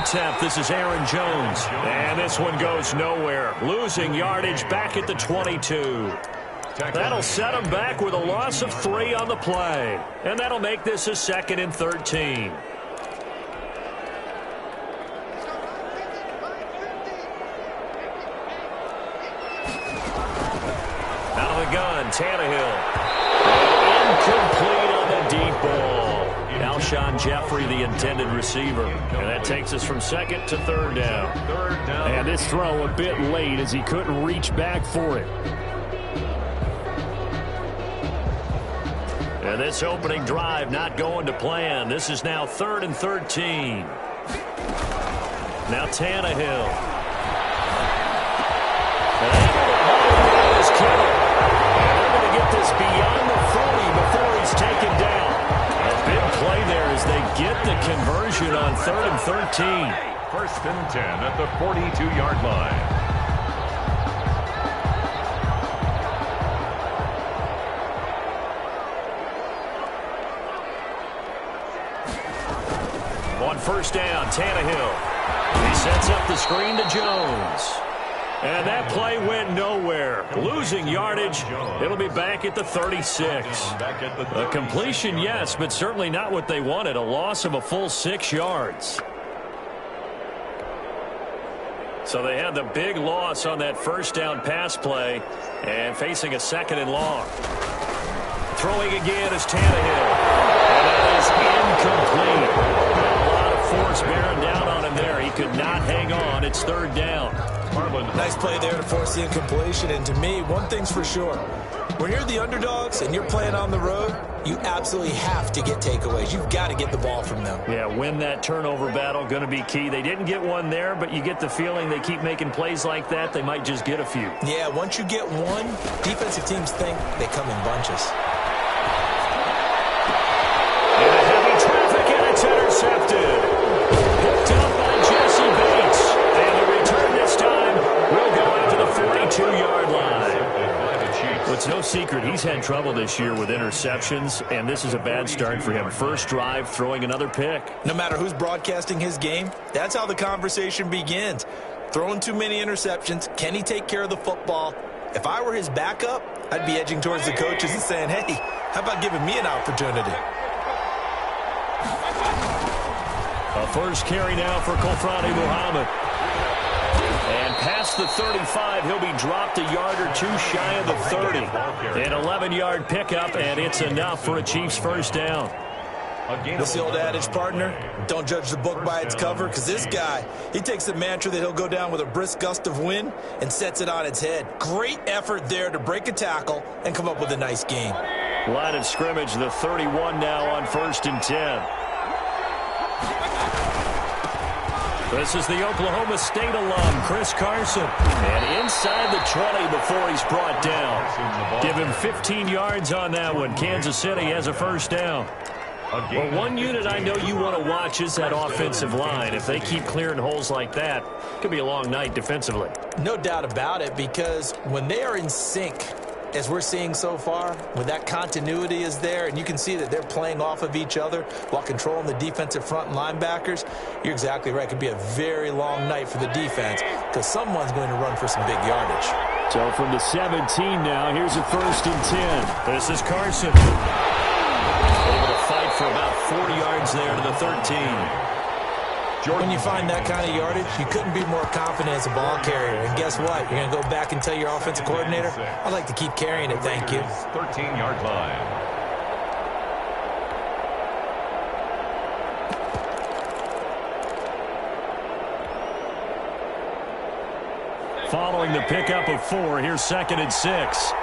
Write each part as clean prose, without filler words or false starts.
attempt. This is Aaron Jones. And this one goes nowhere. Losing yardage back at the 22. That'll set them back with a loss of 3 on the play. And that'll make this a 2nd and 13. Out of the gun, Tannehill. Incomplete on the deep ball. Alshon Jeffrey, the intended receiver. And that takes us from 2nd to 3rd down. And this throw a bit late as he couldn't reach back for it. And this opening drive not going to plan. This is now 3rd and 13. Now Tannehill. And is Kittle. And they're going to get this beyond the 40 before he's taken down. A big play there as they get the conversion on 3rd and 13. 1st and 10 at the 42-yard line. On 1st down, Tannehill. He sets up the screen to Jones. And that play went nowhere. Losing yardage. It'll be back at the 36. A completion, yes, but certainly not what they wanted. A loss of a full 6 yards. So they had the big loss on that 1st down pass play and facing a 2nd and long. Throwing again is Tannehill. And that is incomplete. Force bearing down on him there. He could not hang on. It's 3rd down. Nice play there to force the incompletion. And to me, one thing's for sure. When you're the underdogs and you're playing on the road, you absolutely have to get takeaways. You've got to get the ball from them. Yeah, win that turnover battle. Going to be key. They didn't get one there, but you get the feeling they keep making plays like that. They might just get a few. Yeah, once you get one, defensive teams think they come in bunches. Into heavy traffic, and it's intercepted. Picked up by Jesse Bates. And the return this time will go out to the 42-yard line. Well, it's no secret he's had trouble this year with interceptions, and this is a bad start for him. First drive, throwing another pick. No matter who's broadcasting his game, that's how the conversation begins. Throwing too many interceptions, can he take care of the football? If I were his backup, I'd be edging towards the coaches and saying, hey, how about giving me an opportunity? A first carry now for Kofrani Muhammad. And past the 35, he'll be dropped a yard or two shy of the 30. An 11-yard pickup, and it's enough for a Chiefs first down. This the old adage, partner, don't judge the book by its cover, because this guy, he takes the mantra that he'll go down with a brisk gust of wind and sets it on its head. Great effort there to break a tackle and come up with a nice gain. Line of scrimmage, the 31 now on 1st and 10. This is the Oklahoma State alum, Chris Carson. And inside the 20 before he's brought down. Give him 15 yards on that one. Kansas City has a first down. Well, one unit I know you want to watch is that offensive line. If they keep clearing holes like that, it could be a long night defensively. No doubt about it, because when they are in sync, as we're seeing so far, when that continuity is there and you can see that they're playing off of each other while controlling the defensive front and linebackers, you're exactly right. It could be a very long night for the defense because someone's going to run for some big yardage. So from the 17 now, here's a 1st and 10. This is Carson. Able to fight for about 40 yards there to the 13. When you find that kind of yardage, you couldn't be more confident as a ball carrier. And guess what? You're going to go back and tell your offensive coordinator, I'd like to keep carrying it, thank you. 13-yard line. Following the pickup of 4, here's 2nd and 6.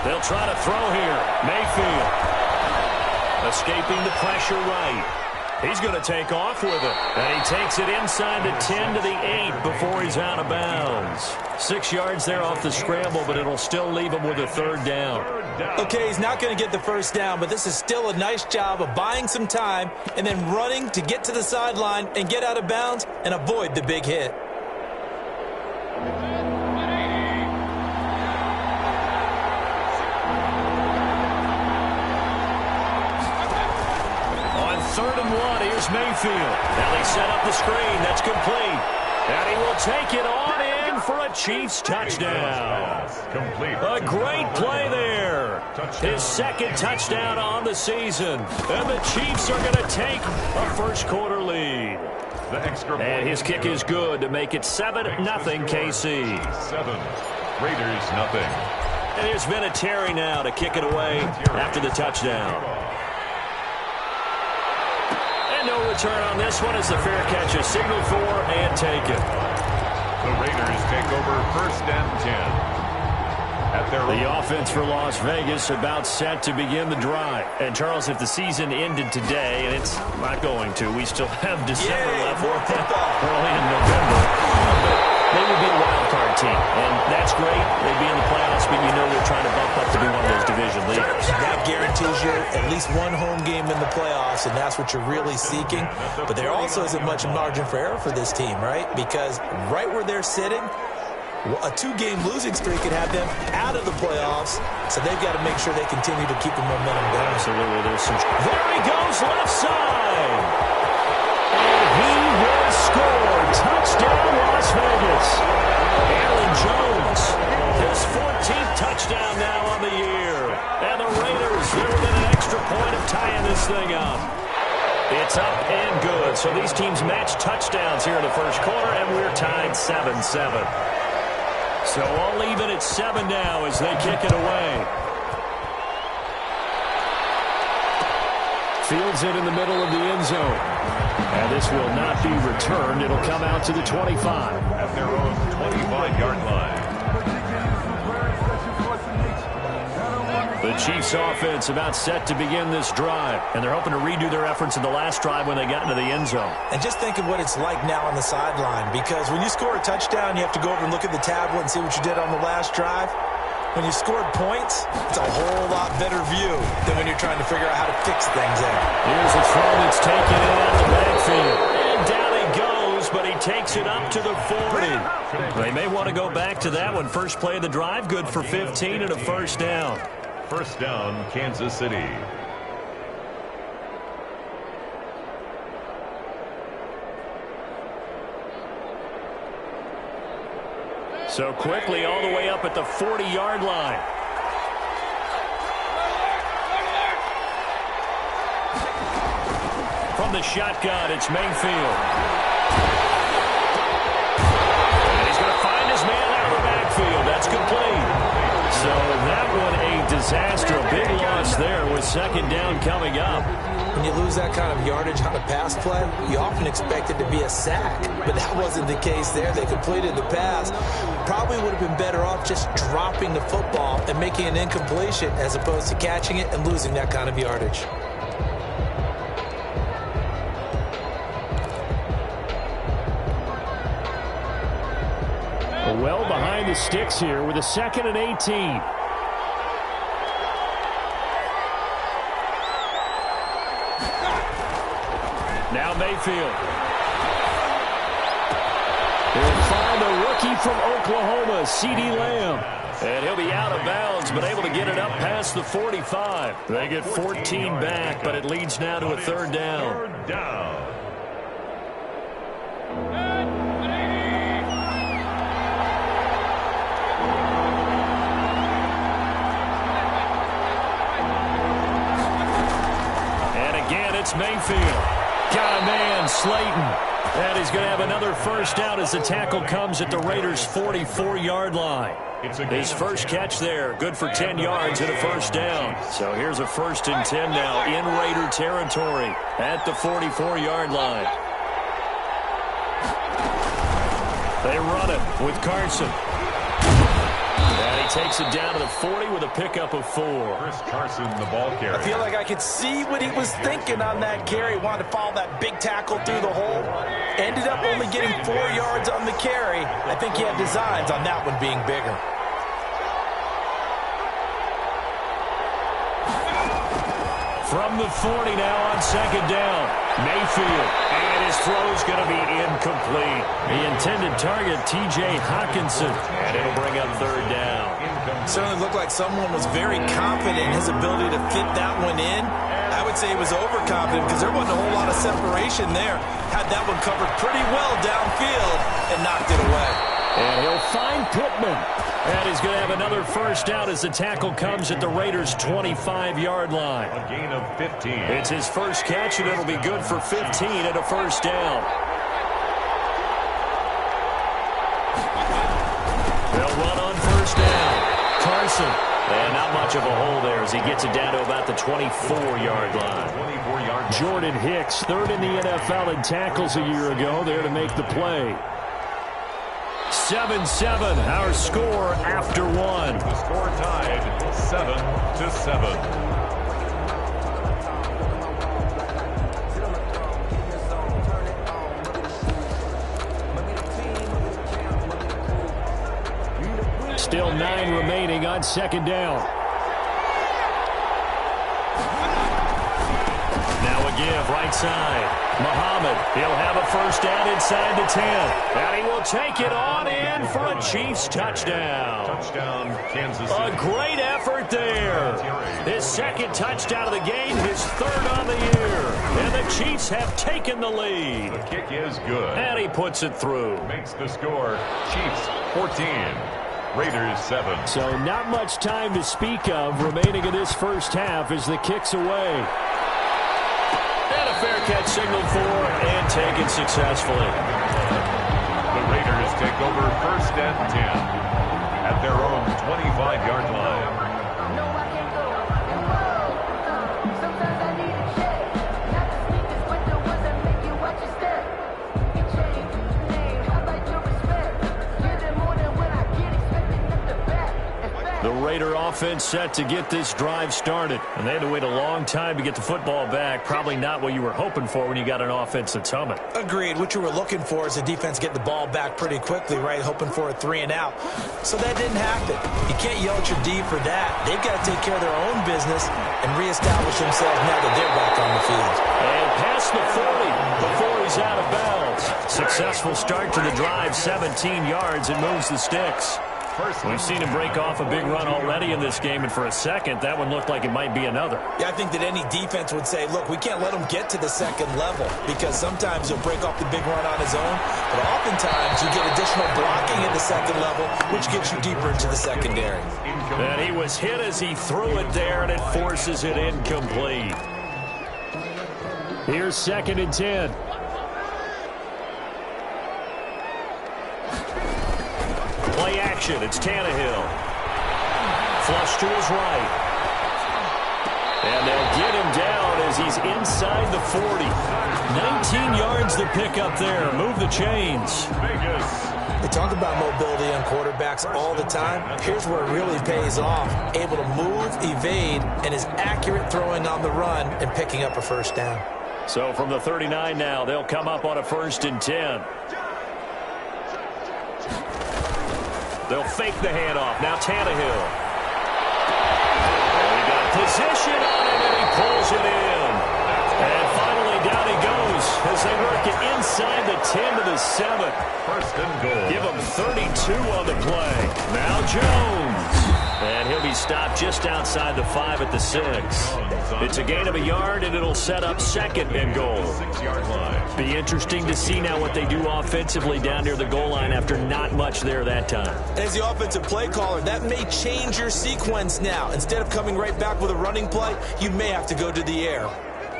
They'll try to throw here. Mayfield. Escaping the pressure right. He's going to take off with it. And he takes it inside the 10 to the 8 before he's out of bounds. 6 yards there off the scramble, but it'll still leave him with a 3rd down. Okay, he's not going to get the first down, but this is still a nice job of buying some time and then running to get to the sideline and get out of bounds and avoid the big hit. 3rd and 1. Here's Mayfield. Now they set up the screen. That's complete. And he will take it on in for a Chiefs touchdown. Complete. A great play there. His 2nd touchdown on the season. And the Chiefs are going to take a first-quarter lead. The extra And his kick is good to make it 7-0 KC. 7. Raiders nothing. And here's Vinatieri now to kick it away after the touchdown. And no return on this one as the fair catch is signaled for and taken. The Raiders take over 1st and 10. The offense for Las Vegas about set to begin the drive. And, Charles, if the season ended today, and it's not going to, we still have December left early in November. They would be a wild card team, and that's great. They'd be in the playoffs, but you know they're trying to bump up to be one of those division leaders. That guarantees you at least one home game in the playoffs, and that's what you're really seeking. But there also isn't much margin for error for this team, right? Because right where they're sitting, a 2-game losing streak could have them out of the playoffs, so they've got to make sure they continue to keep the momentum going. Absolutely. There he goes, left side. And he will score. Touchdown, Las Vegas. Aaron Jones, his 14th touchdown now on the year. And the Raiders, they're within an extra point of tying this thing up. It's up and good. So these teams match touchdowns here in the first quarter, and we're tied 7-7. So all even at 7 now as they kick it away. Fields it in the middle of the end zone. And this will not be returned. It'll come out to the 25. At their own 25-yard line. The Chiefs offense about set to begin this drive. And they're hoping to redo their efforts in the last drive when they got into the end zone. And just think of what it's like now on the sideline. Because when you score a touchdown, you have to go over and look at the tablet and see what you did on the last drive. When you scored points, it's a whole lot better view than when you're trying to figure out how to fix things there. Here's a throw that's taken in out of the backfield. And down he goes, but he takes it up to the 40. They may want to go back to that one. First play of the drive, good for 15 and a first down. First down, Kansas City. So quickly all the way up at the 40-yard line. From the shotgun, it's Mayfield. And he's going to find his man out of the backfield. That's complete. So that one a disaster. A big loss there with 2nd down coming up. When you lose that kind of yardage on a pass play, you often expect it to be a sack. But that wasn't the case there. They completed the pass. Probably would have been better off just dropping the football and making an incompletion as opposed to catching it and losing that kind of yardage. Well behind the sticks here with a 2nd and 18. Now Mayfield. He'll find a rookie from Oklahoma, CeeDee Lamb. And he'll be out of bounds, but able to get it up past the 45. They get 14 back, but it leads now to a 3rd down. 3rd down. It's Mayfield. Got a man, Slayton. And he's going to have another first down as the tackle comes at the Raiders' 44-yard line. His first catch there, good for 10 yards and a first down. So here's a 1st and 10 now in Raider territory at the 44-yard line. They run it with Carson. And he takes it down to the 40 with a pickup of 4. Chris Carson, the ball carrier. I feel like I could see what he was thinking on that carry. Wanted to follow that big tackle through the hole. Ended up only getting 4 yards on the carry. I think he had designs on that one being bigger. From the 40 now on 2nd down. Mayfield. And his throw's going to be incomplete. The intended target, T.J. Hockenson. And it'll bring up third down. Certainly looked like someone was very confident in his ability to fit that one in. I would say he was overconfident because there wasn't a whole lot of separation there. Had that one covered pretty well downfield and knocked it away. And he'll find Pittman. And he's going to have another first down as the tackle comes at the Raiders' 25-yard line. A gain of 15. It's his first catch, and it'll be good for 15 and a first down. They'll run on first down. Carson. And not much of a hole there as he gets it down to about the 24-yard line. 24-yard. Jordan Hicks, third in the NFL in tackles a year ago, there to make the play. 7-7, our score after one. The score tied 7-7. Still 9 remaining on second down. Now a give, right side. Muhammad, he'll have a first down inside the 10. And he will take it on in for a Chiefs touchdown. Touchdown, Kansas City. A great effort there. His second touchdown of the game, his third on the year. And the Chiefs have taken the lead. The kick is good. And he puts it through. Makes the score Chiefs 14. Raiders 7. So not much time to speak of remaining in this first half as the kick's away. And a fair catch signaled for and taken successfully. The Raiders take over first and 10 at their own 25-yard line. The Raider offense set to get this drive started. And they had to wait a long time to get the football back. Probably not what you were hoping for when you got an offense that's humming. Agreed. What you were looking for is the defense getting the ball back pretty quickly, right? Hoping for a 3 and out. So that didn't happen. You can't yell at your D for that. They've got to take care of their own business and reestablish themselves now that they're back on the field. And past the 40 before he's out of bounds. Successful start to the drive, 17 yards, and moves the sticks. We've seen him break off a big run already in this game, and for a second, that one looked like it might be another. Yeah, I think that any defense would say, look, we can't let him get to the second level because sometimes he'll break off the big run on his own, but oftentimes you get additional blocking at the second level, which gets you deeper into the secondary. And he was hit as he threw it there, and it forces it incomplete. Here's second and 10. Play action. It's Tannehill. Flush to his right. And they'll get him down as he's inside the 40. 19 yards to pick up there. Move the chains. They talk about mobility on quarterbacks all the time. Here's where it really pays off. Able to move, evade, and is accurate throwing on the run and picking up a first down. So from the 39 now, they'll come up on a 1st and 10. They'll fake the handoff. Now Tannehill. And he got position on him, and he pulls it in. And finally down he goes as they work it inside the 10 to the 7. First and goal. Give him 32 on the play. Now Jones. And he'll be stopped just outside the 5 at the 6. It's a gain of a yard, and it'll set up 2nd and goal. 6-yard line. Be interesting to see now what they do offensively down near the goal line after not much there that time. As the offensive play caller, that may change your sequence now. Instead of coming right back with a running play, you may have to go to the air.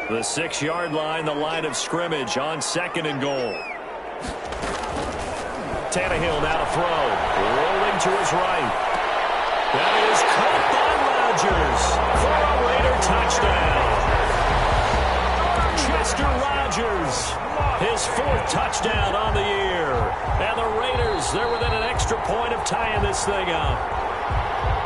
The 6-yard line, the line of scrimmage on 2nd and goal. Tannehill now to throw. Rolling to his right. That is caught by Rodgers for a Raider touchdown. Chester Rogers, his 4th touchdown on the year. And the Raiders, they're within an extra point of tying this thing up.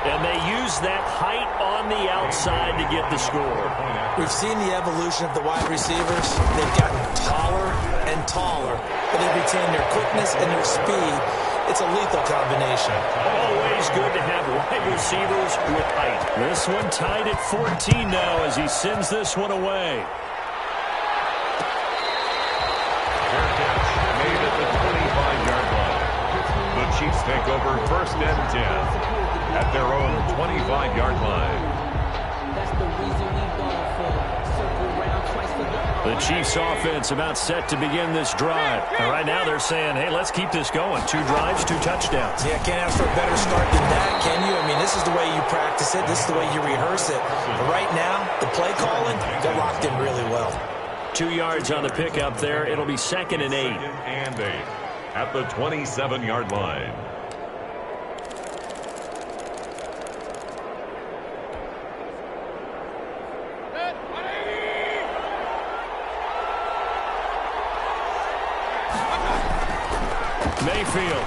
And they use that height on the outside to get the score. We've seen the evolution of the wide receivers. They've gotten taller and taller, but they've retained their quickness and their speed. It's a lethal combination. Always good to have wide receivers with height. This one tied at 14 now as he sends this one away. Chiefs take over first and 10 at their own 25-yard line. That's the reason we ball for. Circle round twice for The Chiefs offense about set to begin this drive. And right now they're saying, hey, let's keep this going. 2 drives, 2 touchdowns. Yeah, can't ask for a better start than that, can you? I mean, this is the way you practice it. This is the way you rehearse it. But right now, the play calling, they're locked in really well. 2 yards on the pickup there. It'll be 2nd and 8. And 8 at the 27-yard line. Mayfield.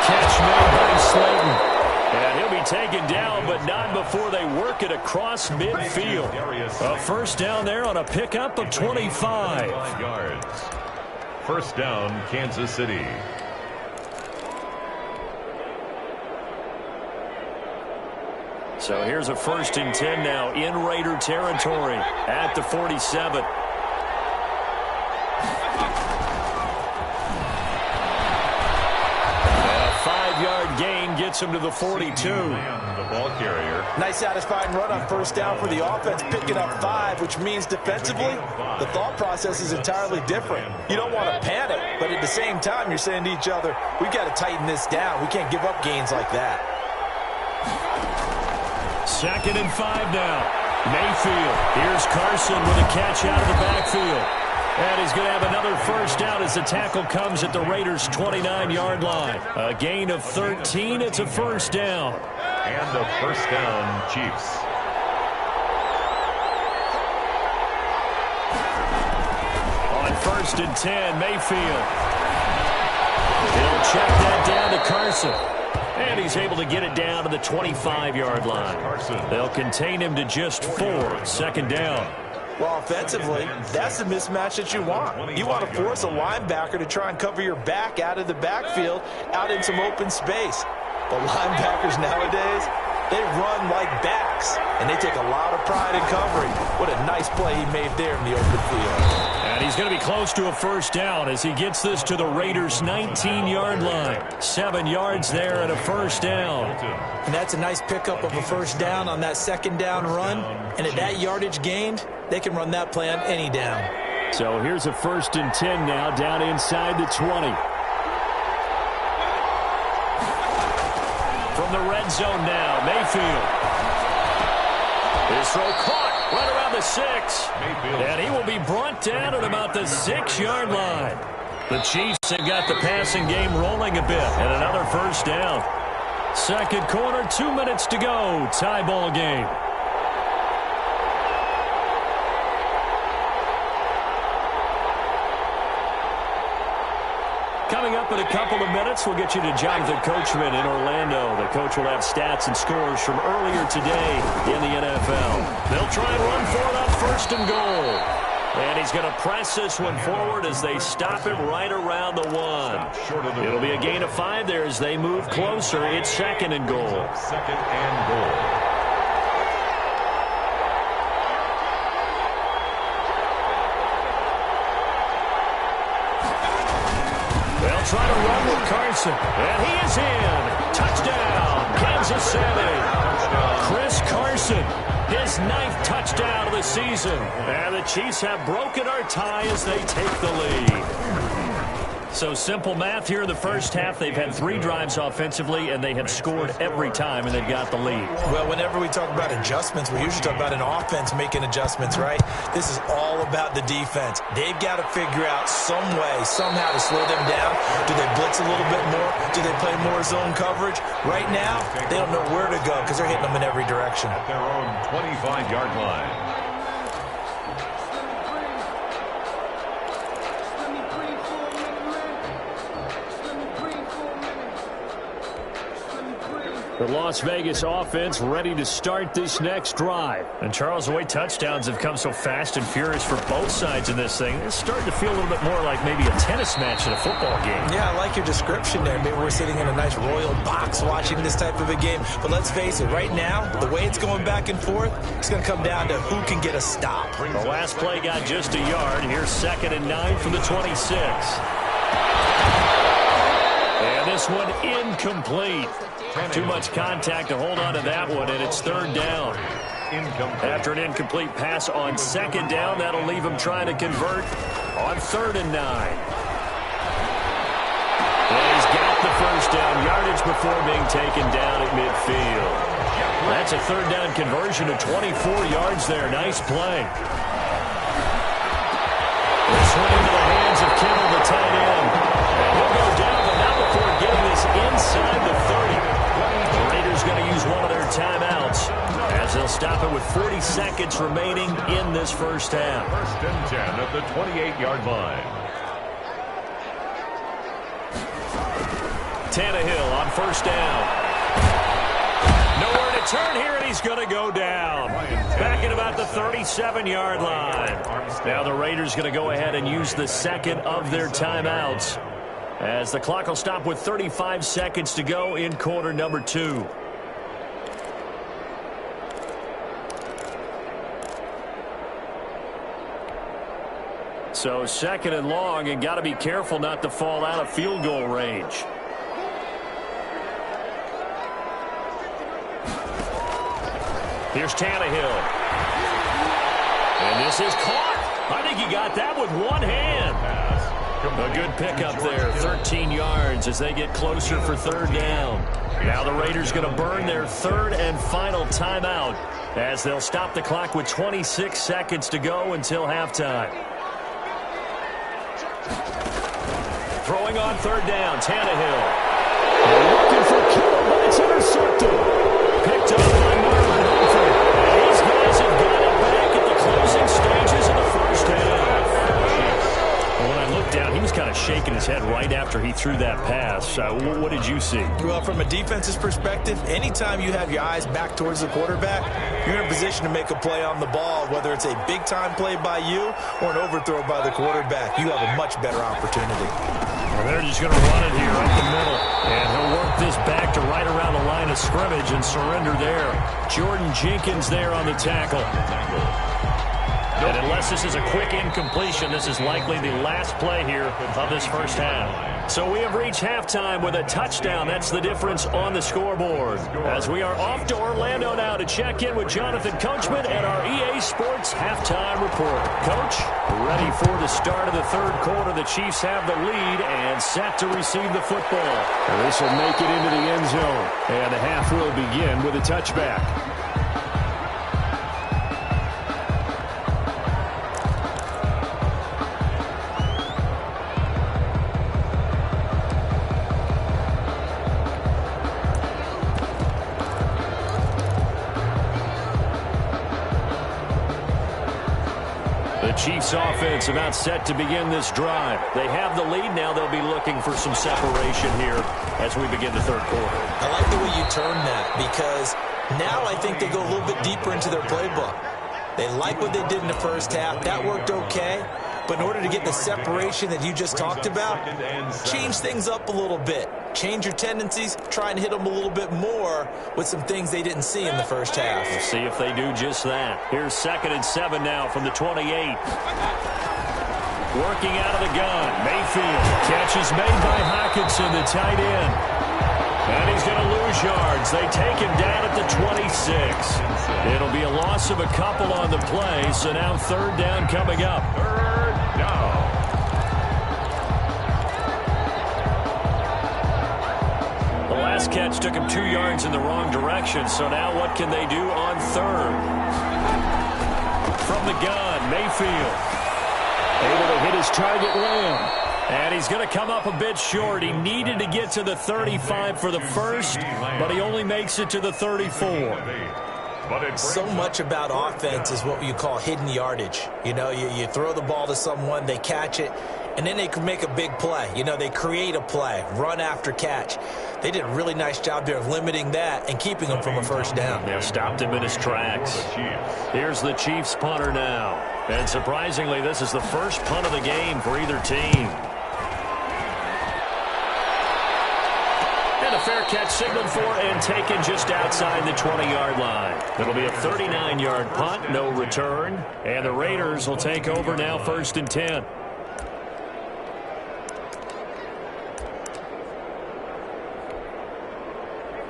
Catch made by Slayton. And he'll be taken down, but not before they work it across midfield. A first down there on a pickup of 25. Yards. First down, Kansas City. So here's a 1st and 10 now in Raider territory at the 47. Gain gets him to the 42. The ball carrier. Nice satisfying run on first down for the offense, picking up 5, which means defensively, the thought process is entirely different. You don't want to panic, but at the same time, you're saying to each other, we've got to tighten this down. We can't give up gains like that. 2nd and 5 now. Mayfield. Here's Carson with a catch out of the backfield. And he's going to have another first down as the tackle comes at the Raiders' 29-yard line. A gain of 13. It's a first down. And a first down, Chiefs. On 1st and 10, Mayfield. He'll check that down to Carson. And he's able to get it down to the 25-yard line. They'll contain him to just 4. 2nd down. Well, offensively, that's the mismatch that you want. You want to force a linebacker to try and cover your back out of the backfield, out in some open space. But linebackers nowadays, they run like backs, and they take a lot of pride in covering. What a nice play he made there in the open field. And he's going to be close to a first down as he gets this to the Raiders' 19-yard line. 7 yards there and a first down. And that's a nice pickup of a first down on that 2nd down run. And at that yardage gained, they can run that play on any down. So here's a 1st and 10 now down inside the 20. From the red zone now, Mayfield. His throw caught right around the 6. And he will be brought down at about the 6-yard line. The Chiefs have got the passing game rolling a bit. And another first down. 2nd quarter, 2 minutes to go. Tie ball game. Coming up in a couple of minutes, we'll get you to Jonathan Coachman in Orlando. The coach will have stats and scores from earlier today in the NFL. They'll try and run for it on 1st and goal. And he's going to press this one forward as they stop him right around the 1. It'll be a gain of 5 there as they move closer. It's 2nd and goal. 2nd and goal. Try to run with Carson. And he is in. Touchdown, Kansas City. Chris Carson, his 9th touchdown of the season. And the Chiefs have broken our tie as they take the lead. So simple math here in the first half. They've had 3 drives offensively, and they have scored every time, and they've got the lead. Well, whenever we talk about adjustments, we usually talk about an offense making adjustments, right? This is all about the defense. They've got to figure out some way, somehow to slow them down. Do they blitz a little bit more? Do they play more zone coverage? Right now, they don't know where to go because they're hitting them in every direction. At their own 25-yard line. The Las Vegas offense ready to start this next drive. And Charles, the way touchdowns have come so fast and furious for both sides in this thing, it's starting to feel a little bit more like maybe a tennis match in a football game. Yeah, I like your description there. Maybe we're sitting in a nice royal box watching this type of a game. But let's face it, right now, the way it's going back and forth, it's going to come down to who can get a stop. The last play got just a yard. Here's 2nd and 9 from the 26. And this one incomplete. Too much contact to hold on to that one, and it's third down. After an incomplete pass on second down, that'll leave him trying to convert on 3rd and 9. And he's got the first down yardage before being taken down at midfield. That's a 3rd down conversion of 24 yards there. Nice play. This one into the hands of Kittle, the tight end. And he'll go down, but not before getting this inside the 30. The Raiders going to use one of their timeouts as they'll stop it with 40 seconds remaining in this first half. 1st and 10 at the 28-yard line. Tannehill on 1st down. Nowhere to turn here, and he's going to go down. Back at about the 37-yard line. Now the Raiders going to go ahead and use the second of their timeouts, as the clock will stop with 35 seconds to go in quarter number 2. So 2nd and long, and got to be careful not to fall out of field goal range. Here's Tannehill. And this is caught. I think he got that with one hand. A good pickup there, 13 yards as they get closer for 3rd down. Now the Raiders going to burn their 3rd and final timeout as they'll stop the clock with 26 seconds to go until halftime. Throwing on 3rd down, Tannehill. Looking for Kittle, but it's intercepted. Picked up by Marlon Humphrey. And these guys have got it back at the closing stages of the first half. Well, when I looked down, he was kind of shaking his head right after he threw that pass. What did you see? Well, from a defense's perspective, anytime you have your eyes back towards the quarterback, you're in a position to make a play on the ball, whether it's a big-time play by you or an overthrow by the quarterback. You have a much better opportunity. Well, they're just going to run it here up the middle. And he'll work this back to right around the line of scrimmage and surrender there. Jordan Jenkins there on the tackle. And unless this is a quick incompletion, this is likely the last play here of this first half. So we have reached halftime with a touchdown. That's the difference on the scoreboard. As we are off to Orlando now to check in with Jonathan Coachman and our EA Sports halftime report. Coach, ready for the start of the 3rd quarter. The Chiefs have the lead and set to receive the football. And this will make it into the end zone. And the half will begin with a touchback. Chiefs offense about set to begin this drive. They have the lead. Now they'll be looking for some separation here as we begin the 3rd quarter. I like the way you turn that, because now I think they go a little bit deeper into their playbook. They like what they did in the first half. That worked okay. But in order to get the separation that you just talked about, change things up a little bit. Change your tendencies, try and hit them a little bit more with some things they didn't see in the first half. We'll see if they do just that. Here's 2nd and 7 now from the 28. Working out of the gun, Mayfield. Catch is made by Hockenson, the tight end. And he's going to lose yards. They take him down at the 26. It'll be a loss of a couple on the play, so now 3rd down coming up. 3rd down. The last catch took him 2 yards in the wrong direction, so now what can they do on 3rd? From the gun, Mayfield. Able to hit his target, Lamb. And he's going to come up a bit short. He needed to get to the 35 for the first, but he only makes it to the 34. So much about offense is what you call hidden yardage. You know, you throw the ball to someone, they catch it, and then they can make a big play. You know, they create a play, run after catch. They did a really nice job there of limiting that and keeping him from a first down. Yeah, stopped him in his tracks. Here's the Chiefs punter now. And surprisingly, this is the first punt of the game for either team. And a fair catch signaled for and taken just outside the 20-yard line. It'll be a 39-yard punt, no return. And the Raiders will take over now 1st and 10.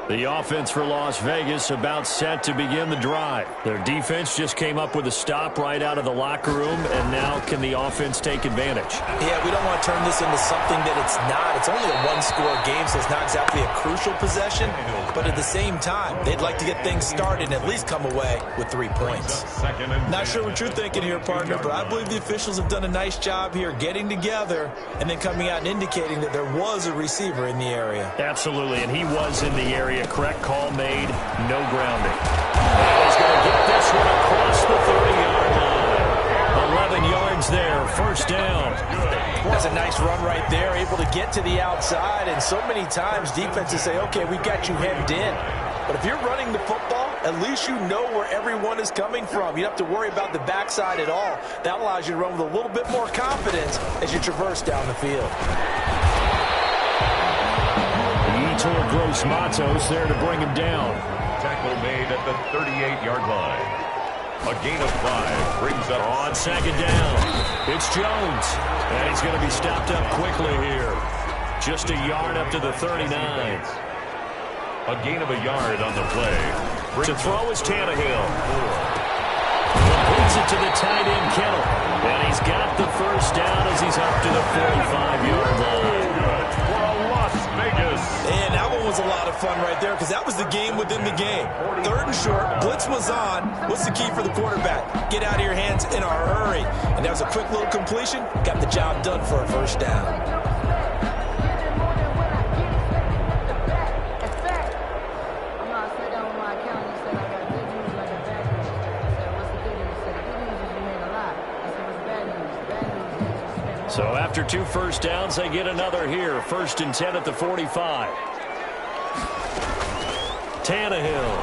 The offense for Las Vegas about set to begin the drive. Their defense just came up with a stop right out of the locker room, and now can the offense take advantage? Yeah, we don't want to turn this into something that it's not. It's only a one-score game, so it's not exactly a crucial possession. But at the same time, they'd like to get things started and at least come away with 3 points. Not sure what you're thinking here, partner, but I believe the officials have done a nice job here getting together and then coming out and indicating that there was a receiver in the area. Absolutely, and he was in the area. Correct call made, no grounding. And he's going to get this one across the 30-yard line. 11 yards there, first down. That's a nice run right there, able to get to the outside, and so many times defenses say, okay, we've got you hemmed in. But if you're running the football, at least you know where everyone is coming from. You don't have to worry about the backside at all. That allows you to run with a little bit more confidence as you traverse down the field. Yetur Gross-Matos there to bring him down. Tackle made at the 38-yard line. A gain of 5 brings up on second down. It's Jones, and he's going to be stopped up quickly here. Just a yard up to the 39. A gain of a yard on the play. To throw is Tannehill. Completes it to the tight end, Kittle. And he's got the first down as he's up to the 45-yard line. And that one was a lot of fun right there because that was the game within the game. 3rd and short, blitz was on. What's the key for the quarterback? Get out of your hands in a hurry. And that was a quick little completion. Got the job done for a first down. So after 2 first downs, they get another here. 1st and 10 at the 45. Tannehill.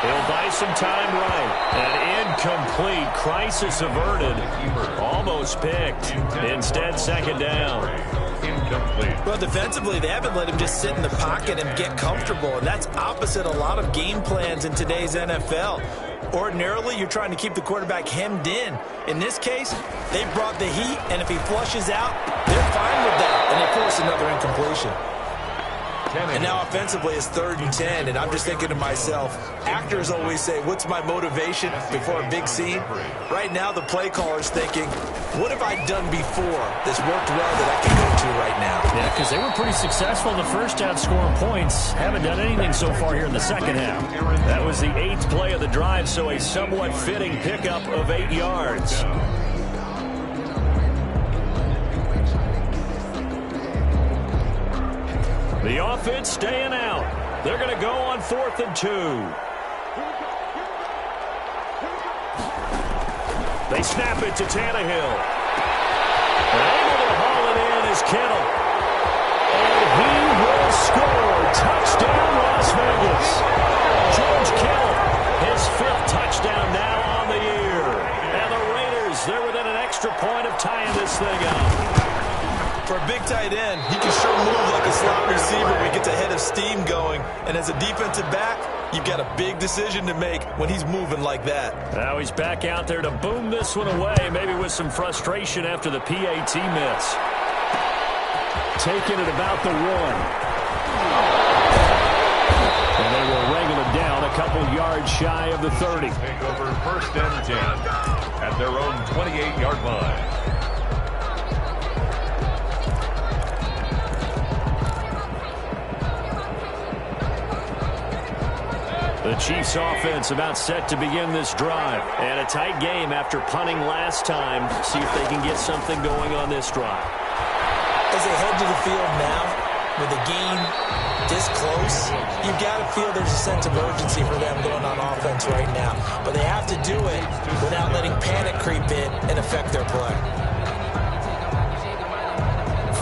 He'll buy some time right. And incomplete. Crisis averted. Almost picked. Instead, second down. Incomplete. Well, defensively, they haven't let him just sit in the pocket and get comfortable. And that's opposite a lot of game plans in today's NFL. Ordinarily, you're trying to keep the quarterback hemmed in. In this case, they brought the heat, and if he flushes out, they're fine with that. And they force another incompletion. And now offensively it's 3rd and 10, and I'm just thinking to myself, actors always say, what's my motivation before a big scene? Right now the play caller's thinking, what have I done before that's worked well that I can go to right now? Yeah, because they were pretty successful in the first half scoring points. Haven't done anything so far here in the second half. That was the 8th play of the drive, so a somewhat fitting pickup of 8 yards. The offense staying out. They're going to go on 4th and 2. They snap it to Tannehill. Able to haul it in is Kittle. And he will score. Touchdown, Las Vegas. George Kittle, his 5th touchdown now on the year. And the Raiders, they're within an extra point of tying this thing up. For a big tight end, he can sure move like a slot receiver when he gets a head of steam going. And as a defensive back, you've got a big decision to make when he's moving like that. Now he's back out there to boom this one away, maybe with some frustration after the PAT miss. Taking it about the 1. And they will wrangle it down a couple yards shy of the 30. Take over 1st and 10 at their own 28-yard line. The Chiefs offense about set to begin this drive. And a tight game after punting last time. See if they can get something going on this drive. As they head to the field now, with the game this close, you've got to feel there's a sense of urgency for them going on offense right now. But they have to do it without letting panic creep in and affect their play.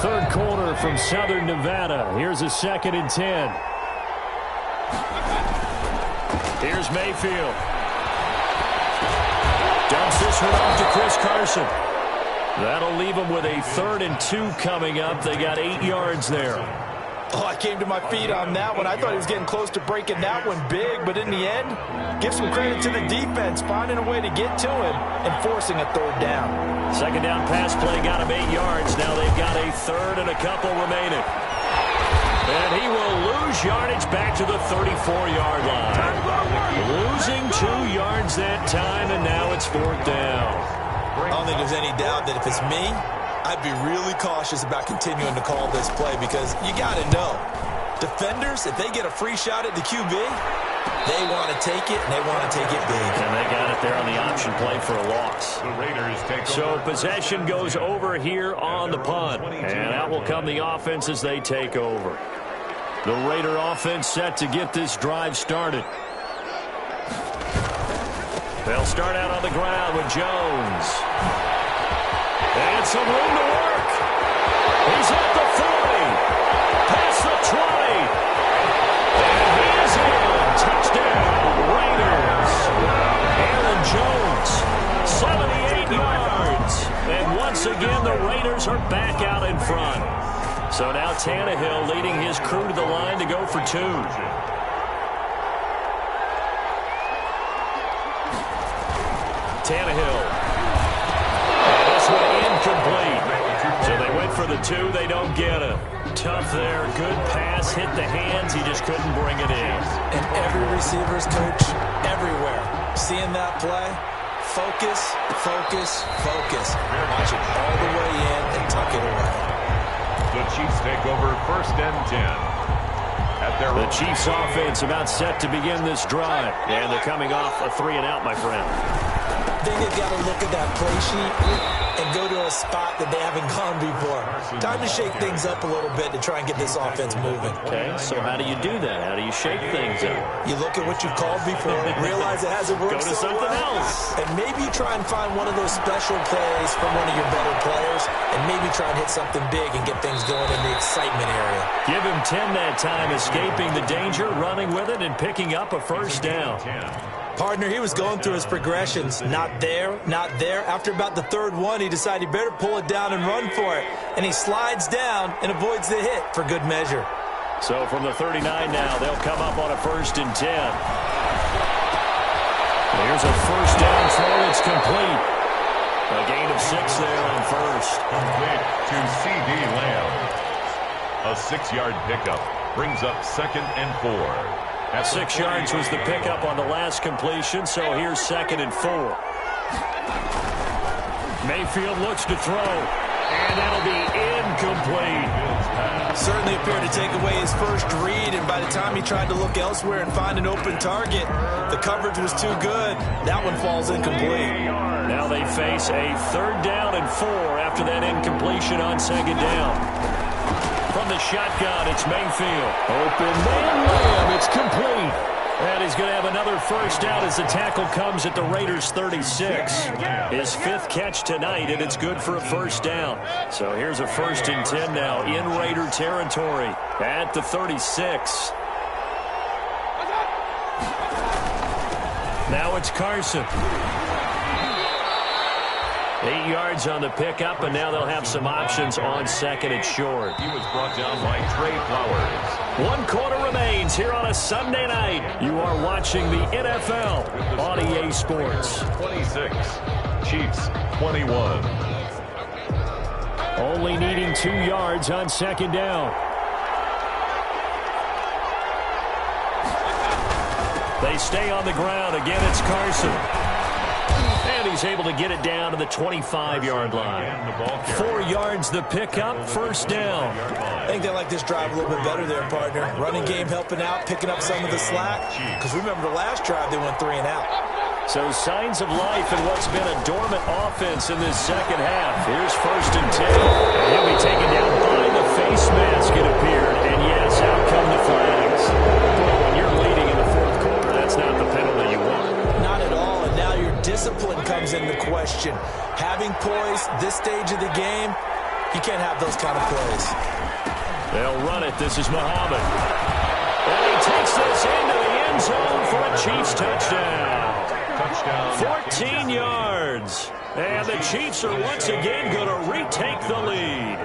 3rd quarter from Southern Nevada. Here's a 2nd and 10. Here's Mayfield. Dumps this one off to Chris Carson. That'll leave them with a 3rd and 2 coming up. They got 8 yards there. Oh, I came to my feet on that one. I thought he was getting close to breaking that one big, but in the end, give some credit to the defense, finding a way to get to him and forcing a 3rd down. 2nd down pass play got him 8 yards. Now they've got a 3rd and a couple remaining. And he will lose yardage back to the 34-yard line. Losing 2 yards that time, and now it's 4th down. I don't think there's any doubt that if it's me, I'd be really cautious about continuing to call this play because you got to know, defenders, if they get a free shot at the QB, they want to take it, and they want to take it big. And they got it there on the option play for a loss. The Raiders take So over. possession goes over here on the punt. And out will come the offense as they take over. The Raider offense set to get this drive started. They'll start out on the ground with Jones. And some room to work. He's at the 40. Past the 20. And he is in. Touchdown, Raiders. Aaron Jones, 78 yards. And once again, the Raiders are back out in front. So now Tannehill leading his crew to the line to go for 2. Tannehill. And this one incomplete. So they went for the 2. They don't get it. Tough there. Good pass. Hit the hands. He just couldn't bring it in. And every receiver's coach everywhere. Seeing that play, focus, focus, focus. Watch it all the way in and tuck it away. The Chiefs take over 1st and 10. The Chiefs offense about set to begin this drive. And they're coming off a 3-and-out, my friend. I think they've got to look at that play sheet and go to a spot that they haven't gone before. Time to shake things up a little bit to try and get this offense moving. Okay, so how do you do that? How do you shake things up? You look at what you've called before, realize it hasn't worked Go to so something well, else. and maybe try and find one of those special plays from one of your better players, and maybe try and hit something big and get things going in the excitement area. Give him 10 that time, escaping the danger, running with it, and picking up a 1st down. Partner, he was going through his progressions. Not there, not there. After about the 3rd one, he decided he better pull it down and run for it. And he slides down and avoids the hit for good measure. So from the 39 now, they'll come up on a 1st and 10. Here's a 1st down throw. It's complete. A gain of 6 there on 1st. Complete to C.D. Lamb. A 6-yard pickup brings up 2nd and 4. 6 yards was the pickup on the last completion, so here's 2nd and 4. Mayfield looks to throw, and that'll be incomplete. Certainly appeared to take away his first read, and by the time he tried to look elsewhere and find an open target, the coverage was too good. That one falls incomplete. Now they face a 3rd down and 4 after that incompletion on 2nd down. From the shotgun, it's Mayfield. Open man, Lamb, it's complete. And he's going to have another 1st down as the tackle comes at the Raiders' 36. His 5th catch tonight, and it's good for a 1st down. So here's a 1st and 10 now in Raider territory at the 36. Now it's Carson. 8 yards on the pickup, and now they'll have some options on 2nd and short. He was brought down by Trey Flowers. 1 quarter remains here on a Sunday night. You are watching the NFL on EA Sports. 26, Chiefs 21. Only needing 2 yards on 2nd down. They stay on the ground. Again, it's Carson. And he's able to get it down to the 25-yard line. 4 yards the pickup, 1st down. I think they like this drive a little bit better there, partner. Running game helping out, picking up some of the slack. Because remember the last drive, they went 3 and out. So signs of life in what's been a dormant offense in this 2nd half. Here's 1st and 10. And he'll be taken down by the face mask, it appeared. And yes, out come the flags. Boy, when you're leading in the 4th quarter, that's not the penalty you want. Not at all, and now your discipline comes into question. Having poise this stage of the game, you can't have those kind of plays. They'll run it. This is Muhammad. And he takes this into the end zone for a Chiefs touchdown. 14 yards. And the Chiefs are once again going to retake the lead.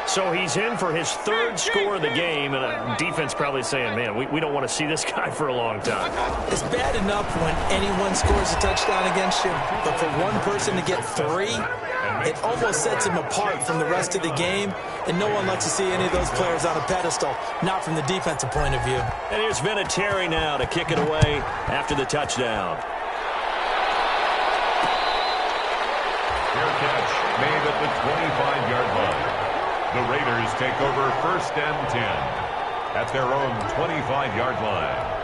So he's in for his 3rd score of the game, and a defense probably saying, man, we don't want to see this guy for a long time. It's bad enough when anyone scores a touchdown against you, but for one person to get 3, it almost sets him apart from the rest of the game, and no one lets you see any of those players on a pedestal, not from the defensive point of view. And here's Vinatieri now to kick it away after the touchdown. Fair catch made at the 25-yard line. The Raiders take over 1st and 10 at their own 25-yard line.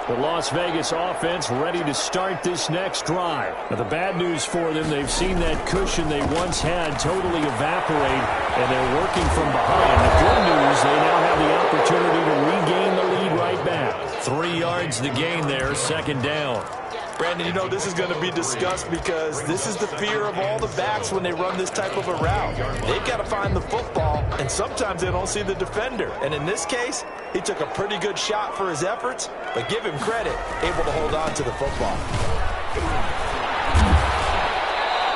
The Las Vegas offense ready to start this next drive. Now, the bad news for them, they've seen that cushion they once had totally evaporate, and they're working from behind. The good news, they now have the opportunity to regain the lead right back. 3 yards to gain there, 2nd down. Brandon, you know this is going to be discussed because this is the fear of all the backs when they run this type of a route. They've got to find the football, and sometimes they don't see the defender. And in this case, he took a pretty good shot for his efforts, but give him credit, able to hold on to the football.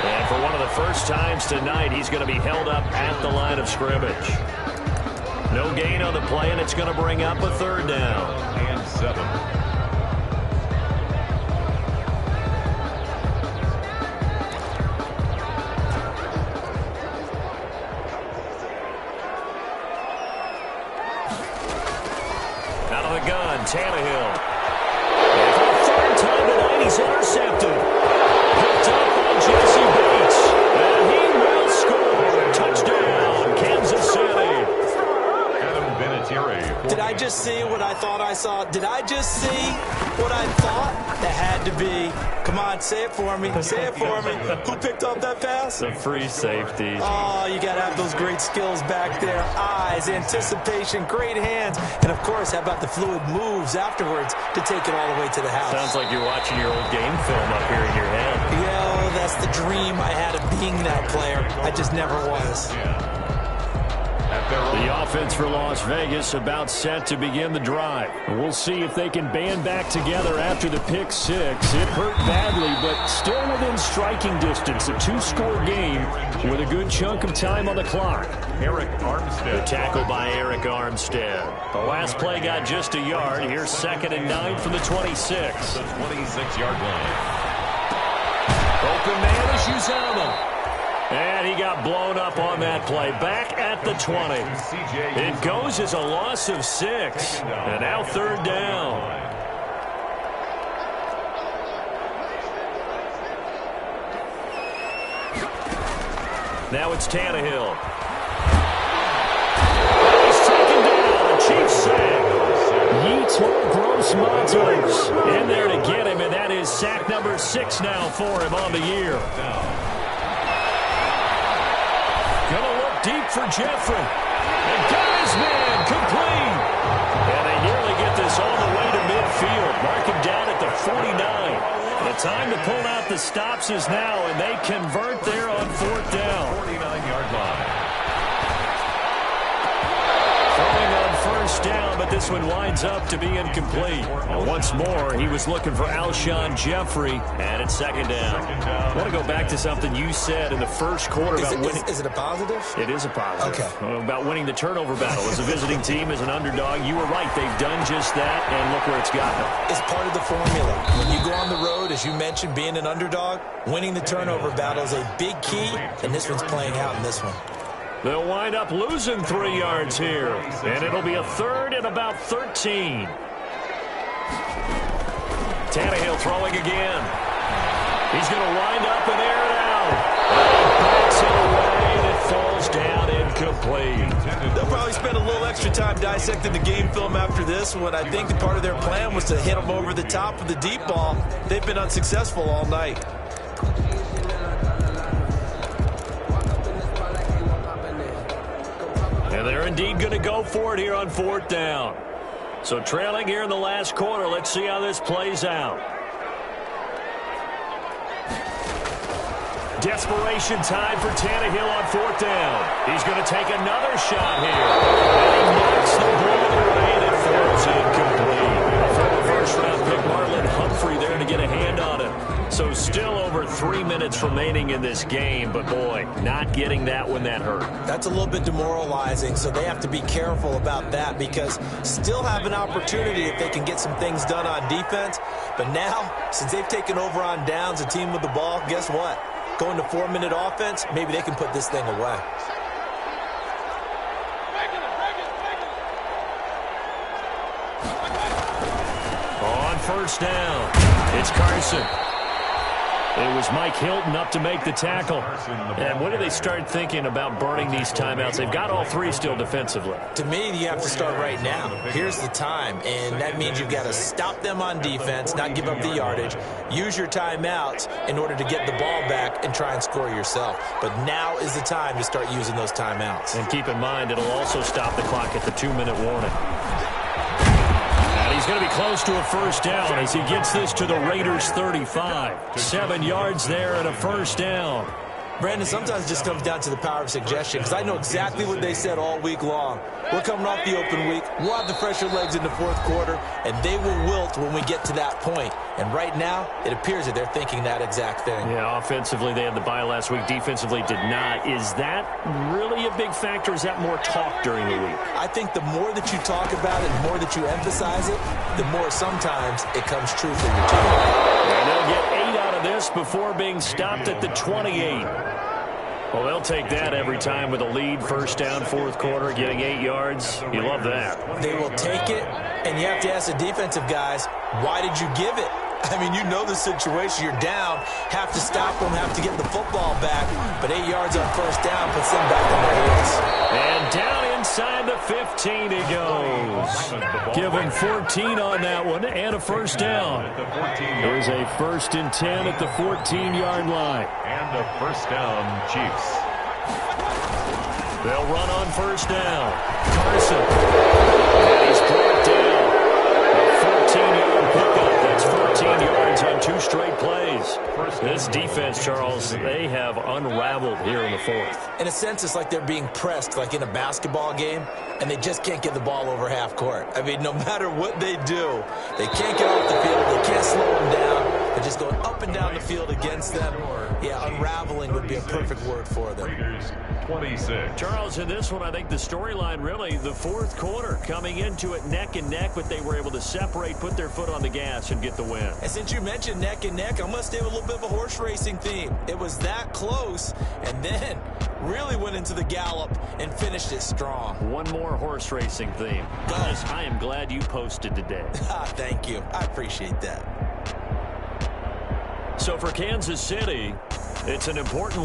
And for one of the first times tonight, he's going to be held up at the line of scrimmage. No gain on the play, and it's going to bring up a 3rd down. And 7. Out of the gun, Tannehill. And for the 3rd time tonight, he's intercepted. Picked up by Jesse Bates. And he will score. Touchdown, Kansas City. Adam Vinatieri. Did I just see what I thought I saw? Did I just see what I thought? That had to be. Come on, say it for me. Say it for me. Who picked up that pass? The free safety. Oh, you got to have those great skills back there. Eyes, anticipation, great hands. And, of course, how about the fluid moves afterwards to take it all the way to the house? Sounds like you're watching your old game film up here in your head. Yeah, that's the dream I had of being that player. I just never was. The offense for Las Vegas about set to begin the drive. We'll see if they can band back together after the pick 6. It hurt badly, but still within striking distance. A 2-score game with a good chunk of time on the clock. Eric Armstead. The tackle by Eric Armstead. The last play got just a yard. Here's 2nd and 9 from the 26. The 26-yard line. Open man is Uzomah. And he got blown up on that play. Back at the 20. It goes as a loss of 6. And now 3rd down. Now it's Tannehill. He's taken down. Chiefs sack. Yetur Gross-Matos in there to get him, and that is sack number 6 now for him on the year. Gonna look deep for Jeffrey. And got his man complete. And they nearly get this all the way to midfield. Mark him down at the 49. The time to pull out the stops is now, and they convert there on 4th down. 49-yard line. Throwing on 1st down, but this one winds up to be incomplete. And once more, he was looking for Alshon Jeffrey, and it's 2nd down. I want to go back to something you said in the first quarter about winning. Is it a positive? It is a positive. Okay. About winning the turnover battle. As a visiting team, as an underdog, you were right. They've done just that, and look where it's gotten them. It's part of the formula. When you go on the road, as you mentioned, being an underdog, winning the turnover battle is a big key, and this one's playing out in this one. They'll wind up losing 3 yards here, and it'll be a 3rd and about 13. Tannehill throwing again. He's going to wind up and air it out. Backs it away, and it falls down incomplete. They'll probably spend a little extra time dissecting the game film after this one. I think part of their plan was to hit them over the top of the deep ball. They've been unsuccessful all night. And they're indeed going to go for it here on 4th down. So trailing here in the last quarter. Let's see how this plays out. Desperation time for Tannehill on 4th down. He's going to take another shot here. And he knocks the ball away, and it falls incomplete. A former first-round pick, Marlon Humphrey, there to get a hand on it. So still over 3 minutes remaining in this game, but boy, not getting that when that hurt. That's a little bit demoralizing, so they have to be careful about that because still have an opportunity if they can get some things done on defense. But now, since they've taken over on downs, a team with the ball, guess what? Going to 4-minute offense, maybe they can put this thing away. On first down, it's Carson. It was Mike Hilton up to make the tackle. And when do they start thinking about burning these timeouts? They've got all three still defensively. To me, you have to start right now. Here's the time, and that means you've got to stop them on defense, not give up the yardage, use your timeouts in order to get the ball back and try and score yourself. But now is the time to start using those timeouts. And keep in mind, it'll also stop the clock at the 2-minute warning. He's going to be close to a first down as he gets this to the Raiders' 35. 7 yards there and a first down. Brandon, sometimes it just comes down to the power of suggestion, because I know exactly what they said all week long. We're coming off the open week. We'll have the fresher legs in the fourth quarter, and they will wilt when we get to that point. And right now, it appears that they're thinking that exact thing. Yeah, offensively, they had the bye last week. Defensively, did not. Is that really a big factor? Is that more talk during the week? I think the more that you talk about it, the more that you emphasize it, the more sometimes it comes true for your team. And they'll get 8 out of this before being stopped at the 28. Well, they'll take that every time with a lead, first down, fourth quarter, getting 8 yards. You love that. They will take it, and you have to ask the defensive guys, why did you give it? I mean, you know the situation. You're down, have to stop them, have to get the football back, but 8 yards on first down puts them back on their heels. And down inside the 15 he goes. Give him 14 on that one and a first down. There's a 1st and 10 at the 14-yard line. And a first down, Chiefs. They'll run on first down. Carson. And he's brought down. A 14-yard pickup. That's 14 yards on 2 straight plays. This defense, Charles, they have unraveled here in the fourth. In a sense, it's like they're being pressed, like in a basketball game, and they just can't get the ball over half court. I mean, no matter what they do, they can't get off the field. They can't slow them down. They're just going up and down the field against them. Yeah, unraveling would be a perfect word for them. Raiders 26. Charles, in this one, I think the storyline really, the fourth quarter, coming into it neck and neck, but they were able to separate, put their foot on the gas, and get the win. And since you mentioned neck and neck, I'm going to stay with a little bit of a horse racing theme. It was that close, and then really went into the gallop and finished it strong. One more horse racing theme. Guys, I am glad you posted today. Thank you. I appreciate that. So for Kansas City, it's an important